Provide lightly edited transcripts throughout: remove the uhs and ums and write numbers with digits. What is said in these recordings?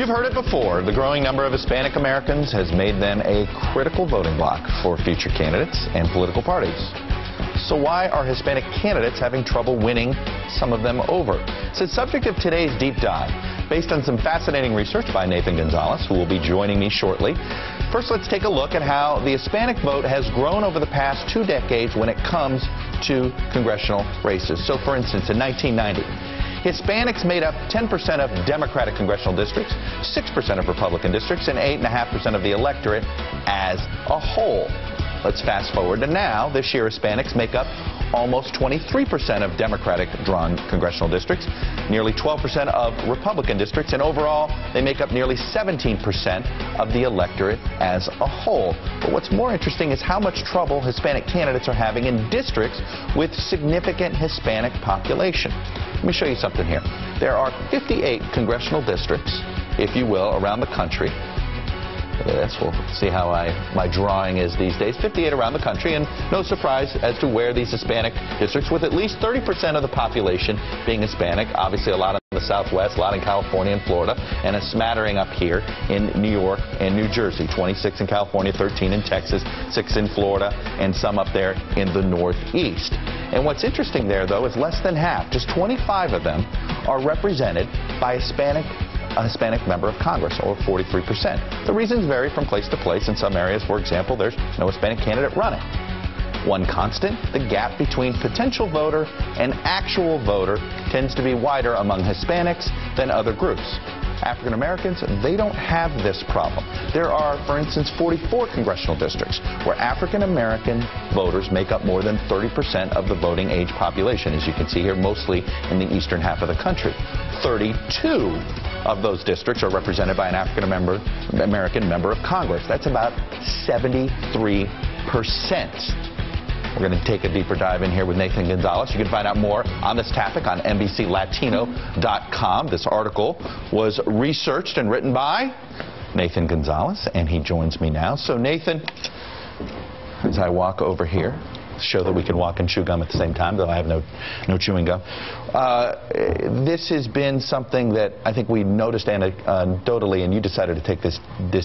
You've heard it before. The growing number of Hispanic Americans has made them a critical voting bloc for future candidates and political parties. So why are Hispanic candidates having trouble winning some of them over? It's the subject of today's deep dive, based on some fascinating research by Nathan Gonzales, who will be joining me shortly. First, let's take a look at how the Hispanic vote has grown over the past 2 decades when it comes to congressional races. So, for instance, in 1990, Hispanics made up 10% of Democratic congressional districts, 6% of Republican districts, and 8.5% of the electorate as a whole. Let's fast forward to now. This year, Hispanics make up almost 23% of Democratic-drawn congressional districts, nearly 12% of Republican districts, and overall, they make up nearly 17% of the electorate as a whole. But what's more interesting is how much trouble Hispanic candidates are having in districts with significant Hispanic population. Let me show you something here. There are 58 congressional districts, if you will, around the country. We'll see how my drawing is these days. 58 around the country, and no surprise as to where these Hispanic districts, with at least 30% of the population being Hispanic. Obviously, a lot in the Southwest, a lot in California and Florida, and a smattering up here in New York and New Jersey. 26 in California, 13 in Texas, 6 in Florida, and some up there in the Northeast. And what's interesting there, though, is less than half, just 25 of them, are represented by a Hispanic member of Congress, or 43%. The reasons vary from place to place. In some areas, for example, there's no Hispanic candidate running. One constant, the gap between potential voter and actual voter tends to be wider among Hispanics than other groups. African Americans, they don't have this problem. There are, for instance, 44 congressional districts where African American voters make up more than 30% of the voting age population, as you can see here, mostly in the eastern half of the country. 32 of those districts are represented by an African American member of Congress. That's about 73%. We're going to take a deeper dive in here with Nathan Gonzales. You can find out more on this topic on NBCLatino.com. This article was researched and written by Nathan Gonzales, and he joins me now. So, Nathan, as I walk over here, show that we can walk and chew gum at the same time, though I have no chewing gum. This has been something that I think we noticed anecdotally, and you decided to take this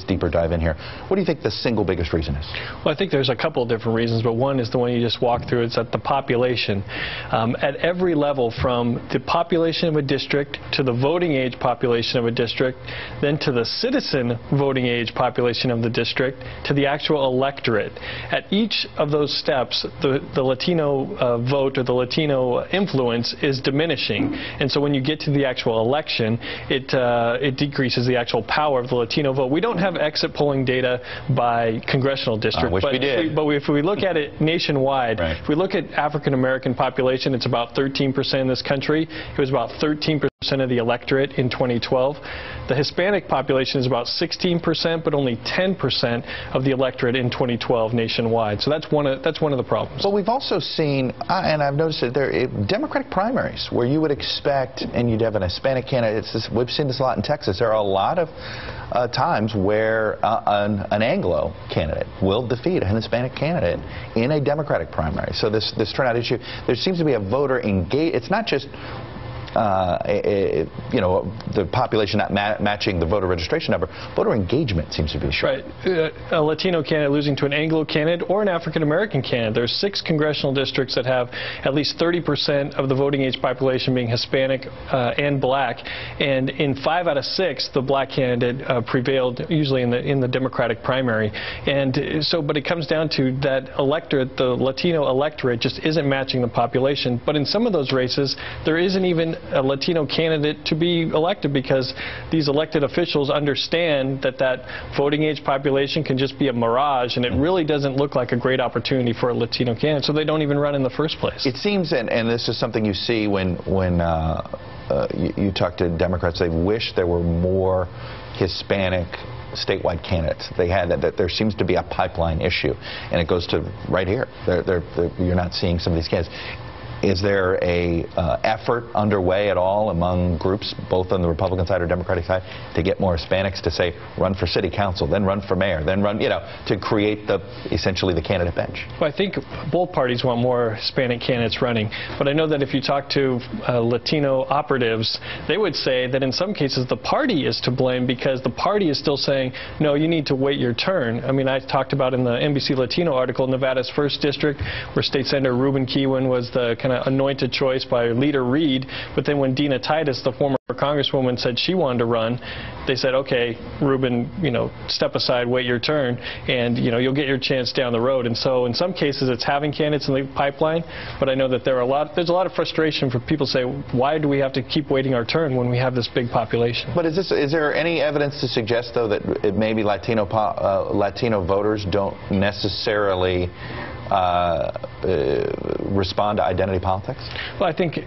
deeper dive in here. What do you think the single biggest reason is? Well, I think there's a couple of different reasons, but one is the one you just walked through. It's that the population, at every level, from the population of a district to the voting age population of a district, then to the citizen voting age population of the district, to the actual electorate. At each of those steps, the Latino vote or the Latino influence is diminishing, and so when you get to the actual election, it decreases the actual power of the Latino vote. We don't have exit polling data by congressional district, but if we look at it nationwide, right. If we look at African American population, it's about 13% in this country. It was about 13% of the electorate in 2012. The Hispanic population is about 16%, but only 10% of the electorate in 2012 nationwide. So that's one of the problems. But we've also seen, and I've noticed that there are Democratic primaries where you would expect, and you'd have an Hispanic candidate. We've seen this a lot in Texas. There are a lot of times where an Anglo candidate will defeat an Hispanic candidate in a Democratic primary. So this turnout issue, there seems to be a voter engagement. It's not just the population not matching the voter registration number. Voter engagement seems to be short. Right. A Latino candidate losing to an Anglo candidate or an African American candidate. There's 6 congressional districts that have at least 30% of the voting age population being Hispanic and black, and in 5 out of 6, the black candidate prevailed, usually in the Democratic primary. And so, but it comes down to that electorate, the Latino electorate, just isn't matching the population. But in some of those races, there isn't even a Latino candidate to be elected, because these elected officials understand that voting age population can just be a mirage, and it really doesn't look like a great opportunity for a Latino candidate, so they don't even run in the first place. It seems, and this is something you see when you talk to Democrats, they wish there were more Hispanic statewide candidates. They had that there seems to be a pipeline issue, and it goes to right here. You're not seeing some of these candidates. Is there a effort underway at all among groups, both on the Republican side or Democratic side, to get more Hispanics to say, run for city council, then run for mayor, then run, to create essentially the candidate bench? Well, I think both parties want more Hispanic candidates running. But I know that if you talk to Latino operatives, they would say that in some cases the party is to blame, because the party is still saying, no, you need to wait your turn. I mean, I talked about in the NBC Latino article, Nevada's 1st District, where State Senator Ruben Kihuen was the kind of anointed choice by Leader Reed. But then when Dina Titus, the former Congresswoman, said she wanted to run, they said, okay, Ruben, step aside, wait your turn, and you'll get your chance down the road. And so in some cases it's having candidates in the pipeline, but I know that there's a lot of frustration for people to say, why do we have to keep waiting our turn when we have this big population? But is there any evidence to suggest, though, that maybe Latino voters don't necessarily respond to identity politics? Well, I think,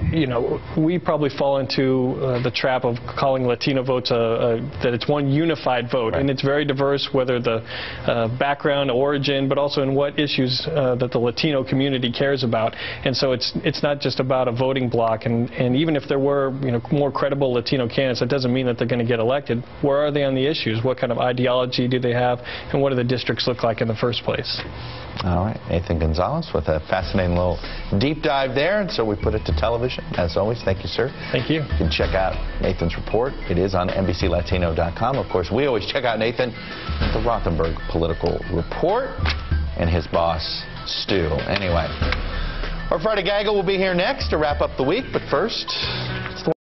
we probably fall into the trap of calling Latino votes that it's one unified vote, right. And it's very diverse, whether the background, origin, but also in what issues that the Latino community cares about. And so it's not just about a voting block. And even if there were, more credible Latino candidates, that doesn't mean that they're going to get elected. Where are they on the issues? What kind of ideology do they have? And what do the districts look like in the first place? All right, Nathan Gonzales with a fascinating little deep dive there, and so we put it to television. As always, thank you, sir. Thank you. You can check out Nathan's report. It is on NBCLatino.com. Of course, we always check out Nathan, the Rothenberg Political Report, and his boss, Stu. Anyway, our Friday Gaggle will be here next to wrap up the week, but first...